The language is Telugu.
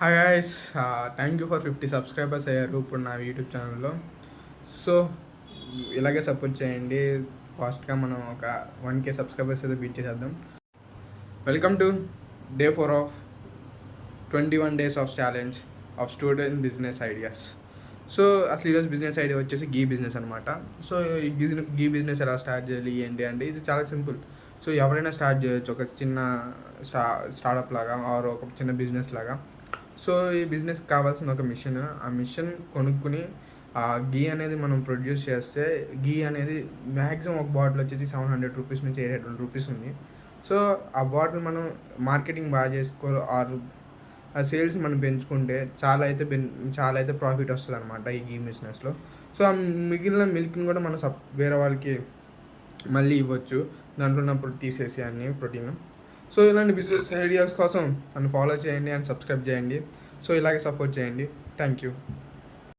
Hi guys, thank you for 50 subscribers అయ్యారు ఇప్పుడు నా యూట్యూబ్ ఛానల్లో. సో ఇలాగే సపోర్ట్ చేయండి. ఫాస్ట్గా మనం ఒక 1K సబ్స్క్రైబర్స్ అయితే బీట్ చేసేద్దాం. Welcome to day 4 of 21 days of challenge of student business ideas. So అసలు ఈరోజు బిజినెస్ ఐడియా వచ్చేసి గీ బిజినెస్ అనమాట. సో ఈ గీ బిజినెస్ ఎలా స్టార్ట్ చేయాలి ఏంటి అంటే ఇది చాలా సింపుల్. సో ఎవరైనా స్టార్ట్ చేయొచ్చు, ఒక చిన్న స్టార్టప్ లాగా ఆర్ ఒక చిన్న బిజినెస్ లాగా. సో ఈ బిజినెస్కి కావాల్సిన ఒక మిషన్, ఆ మిషన్ కొనుక్కుని ఆ గీ అనేది మనం ప్రొడ్యూస్ చేస్తే గీ అనేది మ్యాక్సిమం ఒక బాటిల్ వచ్చేసి 700 రూపీస్ నుంచి 800 రూపీస్ ఉంది. సో ఆ బాటిల్ మనం మార్కెటింగ్ బాగా చేసుకో ఆర్ ఆ సేల్స్ మనం పెంచుకుంటే చాలా అయితే ప్రాఫిట్ వస్తుంది అనమాట ఈ గీ బిజినెస్లో. సో ఆ మిగిలిన మిల్క్ని కూడా మనం వేరే వాళ్ళకి మళ్ళీ ఇవ్వచ్చు, దాంట్లో ఉన్నప్పుడు తీసేసి అన్ని ప్రోటీన్. సో ఇలాంటి బిజినెస్ ఐడియాస్ కోసం నన్ను ఫాలో చేయండి అండ్ సబ్స్క్రైబ్ చేయండి. సో ఇలాగే సపోర్ట్ చేయండి. Thank you.